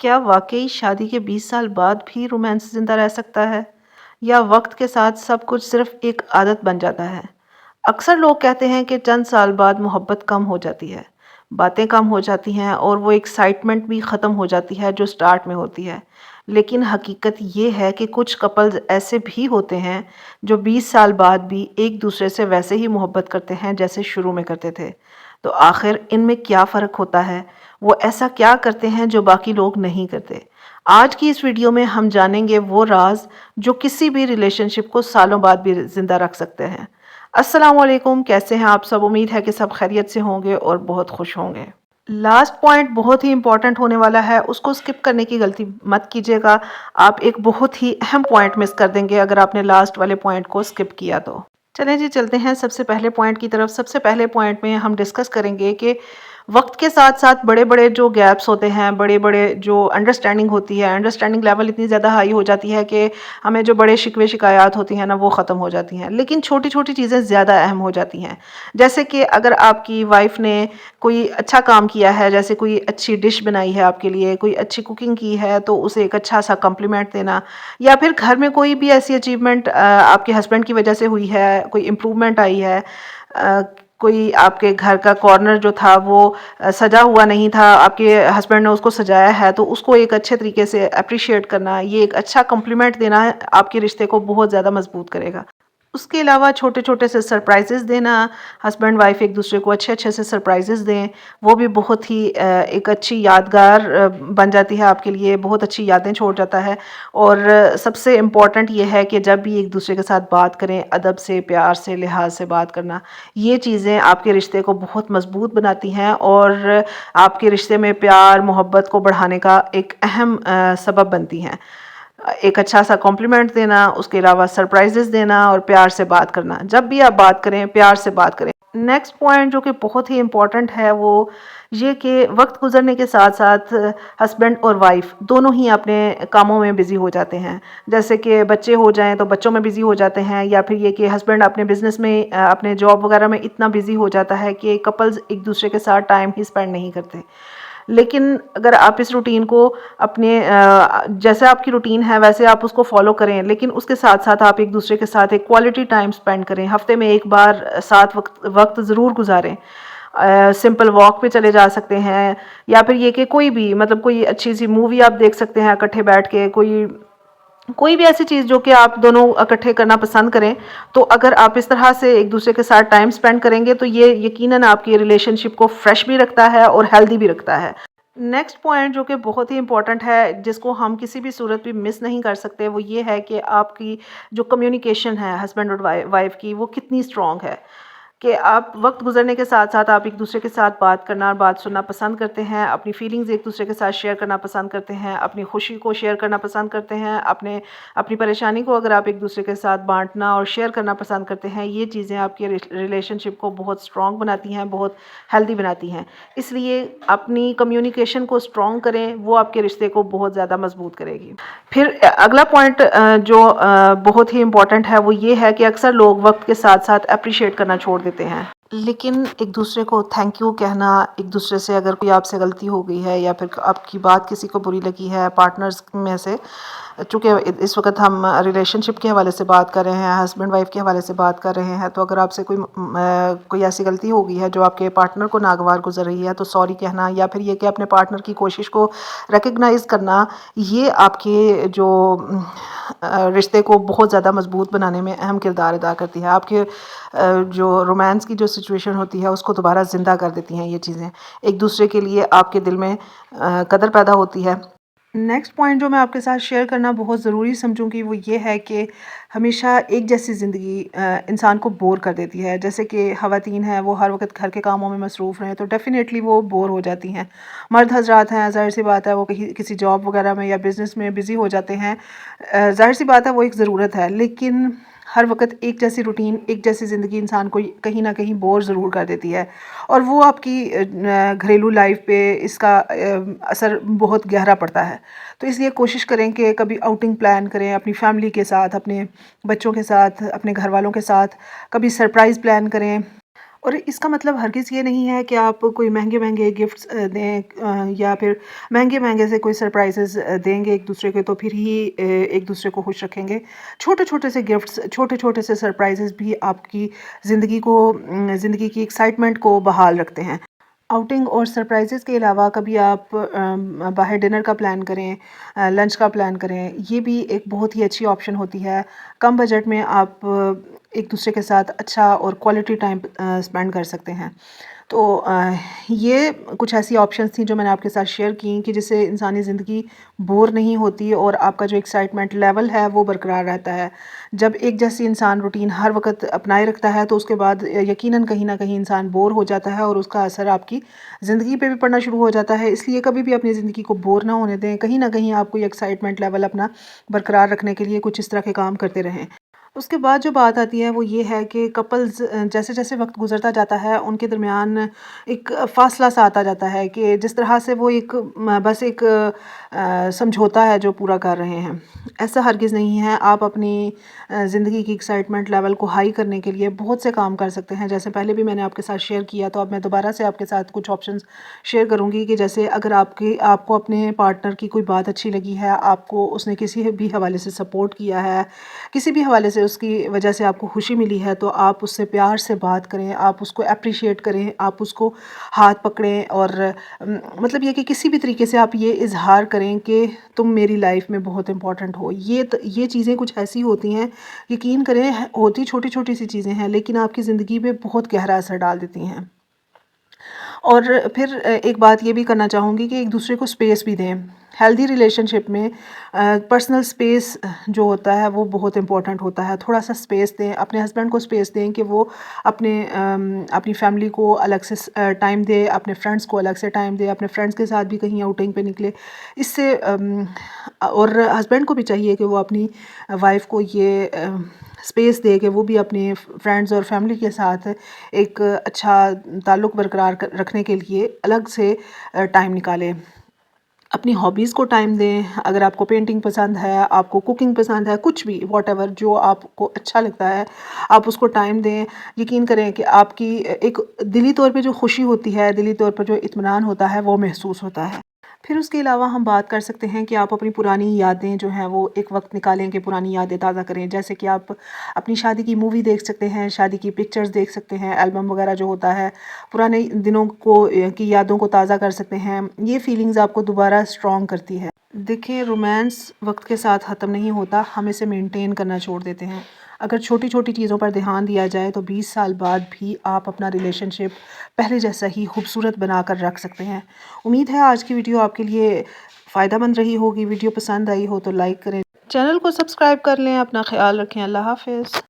क्या वाक़ई शादी के 20 साल बाद भी रोमांस ज़िंदा रह सकता है? या वक़्त के साथ सब कुछ सिर्फ़ एक आदत बन जाता है? अक्सर लोग कहते हैं कि चंद साल बाद मोहब्बत कम हो जाती है, बातें कम हो जाती हैं और वो एक्साइटमेंट भी ख़त्म हो जाती है जो स्टार्ट में होती है। लेकिन हकीकत ये है कि कुछ कपल्स ऐसे भी होते हैं जो 20 साल बाद भी एक-दूसरे से वैसे ही मोहब्बत करते हैं जैसे शुरू में करते थे। तो आखिर इनमें क्या फ़र्क होता है? वो ऐसा क्या करते हैं जो बाकी लोग नहीं करते? आज की इस वीडियो में हम जानेंगे वो राज़ जो किसी भी रिलेशनशिप को सालों बाद भी ज़िंदा रख सकते हैं। अस्सलाम वालेकुम, कैसे हैं आप सब? उम्मीद है कि सब खैरियत से होंगे और बहुत खुश होंगे। लास्ट पॉइंट बहुत ही इम्पोर्टेंट होने वाला है, उसको स्किप करने की गलती मत कीजिएगा। आप एक बहुत ही अहम पॉइंट मिस कर देंगे अगर आपने लास्ट वाले पॉइंट को स्किप किया तो। चलें जी, चलते हैं सबसे पहले पॉइंट की तरफ। सबसे पहले पॉइंट में हम डिस्कस करेंगे कि वक्त के साथ साथ बड़े बड़े जो गैप्स होते हैं, बड़े बड़े जो अंडरस्टैंडिंग होती है, अंडरस्टैंडिंग लेवल इतनी ज़्यादा हाई हो जाती है कि हमें जो बड़े शिकवे शिकायत होती हैं ना, वो ख़त्म हो जाती हैं, लेकिन छोटी छोटी चीज़ें ज़्यादा अहम हो जाती हैं। जैसे कि अगर आपकी वाइफ ने कोई अच्छा काम किया है, जैसे कोई अच्छी डिश बनाई है आपके लिए, कोई अच्छी कुकिंग की है, तो उसे एक अच्छा सा कॉम्प्लीमेंट देना। या फिर घर में कोई भी ऐसी अचीवमेंट आपके हस्बैंड की वजह से हुई है, कोई इम्प्रूवमेंट आई है, अ, कोई आपके घर का कॉर्नर जो था वो सजा हुआ नहीं था, आपके हस्बैंड ने उसको सजाया है, तो उसको एक अच्छे तरीके से अप्रिशिएट करना, ये एक अच्छा कॉम्प्लीमेंट देना आपके रिश्ते को बहुत ज़्यादा मजबूत करेगा। उसके अलावा छोटे-छोटे से सरप्राइज़ेज़ देना, हस्बैंड वाइफ़ एक दूसरे को अच्छे-अच्छे से सरप्राइज़ेज़ दें, वो भी बहुत ही एक अच्छी यादगार बन जाती है आपके लिए, बहुत अच्छी यादें छोड़ जाता है। और सबसे इम्पोर्टेंट ये है कि जब भी एक दूसरे के साथ बात करें, अदब से, प्यार से, लिहाज़ से बात करना, ये चीज़ें आपके रिश्ते को बहुत मज़बूत बनाती हैं और आपके रिश्ते में प्यार, मोहब्बत को बढ़ाने का एक अहम सबब बनती हैं। एक अच्छा सा कॉम्प्लीमेंट देना, उसके अलावा सरप्राइज़ेज़ देना और प्यार से बात करना। जब भी आप बात करें, प्यार से बात करें। नेक्स्ट पॉइंट जो कि बहुत ही इम्पोर्टेंट है, वो ये कि वक़्त गुज़रने के साथ-साथ हस्बैंड और वाइफ़ दोनों ही अपने कामों में बिज़ी हो जाते हैं। जैसे कि बच्चे हो जाएँ तो बच्चों में बिज़ी हो जाते हैं, या फिर ये कि हस्बैंड अपने बिज़नेस में अपने जॉब वग़ैरह में इतना बिज़ी हो जाता है कि कपल्स एक-दूसरे के साथ टाइम ही स्पेंड नहीं करते। लेकिन अगर आप इस रूटीन को अपने जैसे आपकी रूटीन है वैसे आप उसको फॉलो करें, लेकिन उसके साथ-साथ आप एक-दूसरे के साथ एक क्वालिटी टाइम स्पेंड करें। हफ्ते में एक बार साथ वक़्त वक़्त ज़रूर गुज़ारें। सिंपल वॉक पे चले जा सकते हैं, या फिर ये कि कोई भी मतलब कोई अच्छी-सी मूवी आप देख सकते हैं इकट्ठे बैठ के, कोई कोई भी ऐसी चीज़ जो कि आप दोनों इकट्ठे करना पसंद करें। तो अगर आप इस तरह से एक-दूसरे के साथ टाइम स्पेंड करेंगे तो ये यकीनन आपकी रिलेशनशिप को फ्रेश भी रखता है और हेल्दी भी रखता है। नेक्स्ट पॉइंट जो कि बहुत ही इम्पोर्टेंट है, जिसको हम किसी भी सूरत में मिस नहीं कर सकते, वो ये है कि आपकी जो कम्युनिकेशन है हस्बैंड और वाइफ की, वो कितनी स्ट्रॉन्ग है। कि आप वक्त गुजरने के साथ साथ आप एक दूसरे के साथ बात करना और बात सुनना पसंद करते हैं, अपनी फीलिंग्स एक दूसरे के साथ शेयर करना पसंद करते हैं, अपनी खुशी को शेयर करना पसंद करते हैं, अपनी परेशानी को अगर आप एक दूसरे के साथ बांटना और शेयर करना पसंद करते हैं, ये चीज़ें आपके रिलेशनशिप को बहुत स्ट्रॉन्ग बनाती हैं, बहुत हेल्दी बनाती हैं। इसलिए अपनी कम्युनिकेशन को स्ट्रॉन्ग करें, वो आपके रिश्ते को बहुत ज़्यादा मजबूत करेगी। फिर अगला पॉइंट जो बहुत ही इम्पोर्टेंट है, वो ये है कि अक्सर लोग वक्त के साथ साथ अप्रिशिएट करना छोड़ देते हैं, लेकिन एक दूसरे को थैंक यू कहना, एक दूसरे से अगर कोई आपसे गलती हो गई है या फिर आपकी बात किसी को बुरी लगी है पार्टनर्स में से, चूँकि इस वक्त हम रिलेशनशिप के हवाले से बात कर रहे हैं, हस्बैंड वाइफ के हवाले से बात कर रहे हैं, तो अगर आपसे कोई ऐसी गलती हो गई है जो आपके पार्टनर को नागवार गुजर रही है, तो सॉरी कहना, या फिर ये कि अपने पार्टनर की कोशिश को रिकग्नाइज़ करना, ये आपके जो रिश्ते को बहुत ज़्यादा मजबूत बनाने में अहम किरदार अदा करती है। आपके जो रोमांस की जो सिचुएशन होती है उसको दोबारा ज़िंदा कर देती हैं ये चीज़ें। एक दूसरे के लिए आपके दिल में कदर पैदा होती है। नेक्स्ट पॉइंट जो मैं आपके साथ शेयर करना बहुत ज़रूरी समझूंगी, वो ये है कि हमेशा एक जैसी ज़िंदगी इंसान को बोर कर देती है। जैसे कि ख़वातीन हैं, वो हर वक्त घर के कामों में मसरूफ़ रहें तो डेफ़िनेटली वो बोर हो जाती हैं। मर्द हजरात हैं, ज़ाहिर सी बात है, वो कहीं किसी जॉब वगैरह में या बिज़नेस में बिज़ी हो जाते हैं। ज़ाहिर सी बात है, वो एक ज़रूरत है, लेकिन हर वक्त एक जैसी रूटीन, एक जैसी ज़िंदगी इंसान को कहीं ना कहीं बोर ज़रूर कर देती है, और वो आपकी घरेलू लाइफ पे इसका असर बहुत गहरा पड़ता है। तो इसलिए कोशिश करें कि कभी आउटिंग प्लान करें अपनी फैमिली के साथ, अपने बच्चों के साथ, अपने घर वालों के साथ, कभी सरप्राइज़ प्लान करें। और इसका मतलब हरगिज़ ये नहीं है कि आप कोई महँगे-महँगे गिफ्ट्स दें या फिर महँगे-महँगे से कोई सरप्राइज़ेज़ देंगे एक-दूसरे को तो फिर ही एक-दूसरे को खुश रखेंगे। छोटे-छोटे से गिफ्ट्स, छोटे-छोटे से सरप्राइज़ेज़ भी आपकी ज़िंदगी की एक्साइटमेंट को बहाल रखते हैं। आउटिंग और सरप्राइज़ेज़ के अलावा कभी आप बाहर डिनर का प्लान करें, लंच का प्लान करें, ये भी एक बहुत ही अच्छी ऑप्शन होती है। कम बजट में आप एक-दूसरे के साथ अच्छा और क्वालिटी टाइम स्पेंड कर सकते हैं। तो ये कुछ ऐसी ऑप्शंस थी जो मैंने आपके साथ शेयर की कि जिससे इंसानी ज़िंदगी बोर नहीं होती और आपका जो एक्साइटमेंट लेवल है वो बरकरार रहता है। जब एक जैसी इंसान रूटीन हर वक़्त अपनाए रखता है तो उसके बाद यकीनन कहीं न कहीं इंसान बोर हो जाता है और उसका असर आपकी ज़िंदगी पे भी पड़ना शुरू हो जाता है। इसलिए कभी भी अपनी ज़िंदगी को बोर ना होने दें। कहीं न कहीं आप कोई एक्साइटमेंट लेवल अपना बरकरार रखने के लिए कुछ इस तरह के काम करते रहें। उसके बाद जो बात आती है वो ये है कि कपल्स जैसे-जैसे वक़्त गुज़रता जाता है उनके दरमियान एक फ़ासला सा आता जाता है कि जिस तरह से वो बस एक समझौता है जो पूरा कर रहे हैं। ऐसा हरगिज़ नहीं है। आप अपनी ज़िंदगी की एक्साइटमेंट लेवल को हाई करने के लिए बहुत से काम कर सकते हैं। जैसे पहले भी मैंने आपके साथ शेयर किया तो अब मैं दोबारा से आपके साथ कुछ ऑप्शंस शेयर करूँगी कि जैसे अगर आपको अपने पार्टनर की कोई बात अच्छी लगी है, आपको उसने किसी भी हवाले से सपोर्ट किया है, किसी भी हवाले से उसकी वजह से आपको खुशी मिली है तो आप उससे प्यार से बात करें, आप उसको एप्रिशिएट करें, आप उसको हाथ पकड़ें और मतलब ये कि किसी भी तरीके से आप ये इज़हार करें कि तुम मेरी लाइफ में बहुत इम्पोर्टेंट हो। ये चीज़ें कुछ ऐसी होती हैं, यकीन करें होती छोटी-छोटी सी चीज़ें हैं लेकिन आपकी ज़िंदगी पे बहुत गहरा असर डाल देती हैं। और फिर एक बात ये भी करना चाहूँगी कि एक-दूसरे को स्पेस भी दें। हेल्दी रिलेशनशिप में पर्सनल स्पेस जो होता है वो बहुत इम्पोर्टेंट होता है। थोड़ा-सा स्पेस दें, अपने हस्बैंड को स्पेस दें कि वो अपनी फैमिली को अलग से टाइम दे, अपने फ्रेंड्स को अलग से टाइम दे, अपने फ्रेंड्स के साथ भी कहीं आउटिंग पे निकले। इससे और हस्बैंड को भी चाहिए कि वो अपनी वाइफ़ को ये स्पेस दे कि वो भी अपने फ्रेंड्स और फैमिली के साथ एक अच्छा ताल्लुक़ बरकरार रखने के लिए अलग से टाइम निकालें। अपनी हॉबीज़ को टाइम दें। अगर आपको पेंटिंग पसंद है, आपको कुकिंग पसंद है, कुछ भी व्हाटएवर जो आपको अच्छा लगता है, आप उसको टाइम दें। यकीन करें कि आपकी एक दिली तौर पे जो खुशी होती है, दिली तौर पर जो इत्मीनान होता है, वो महसूस होता है। फिर उसके अलावा हम बात कर सकते हैं कि आप अपनी पुरानी यादें जो हैं वो एक वक़्त निकालें कि पुरानी यादें ताज़ा करें। जैसे कि आप अपनी शादी की मूवी देख सकते हैं, शादी की पिक्चर्स देख सकते हैं, एल्बम वग़ैरह जो होता है, पुराने दिनों की यादों को ताज़ा कर सकते हैं। ये फीलिंग्स आपको दोबारा स्ट्रॉन्ग करती है। देखिए रोमांस वक़्त के साथ ख़त्म नहीं होता, हम इसे मेंटेन करना छोड़ देते हैं। अगर छोटी-छोटी चीज़ों पर ध्यान दिया जाए तो 20 साल बाद भी आप अपना रिलेशनशिप पहले जैसा ही खूबसूरत बनाकर रख सकते हैं। उम्मीद है आज की वीडियो आपके लिए फ़ायदेमंद रही होगी। वीडियो पसंद आई हो तो लाइक करें। चैनल को सब्सक्राइब कर लें। अपना ख़्याल रखें। अल्लाह हाफ़िज़।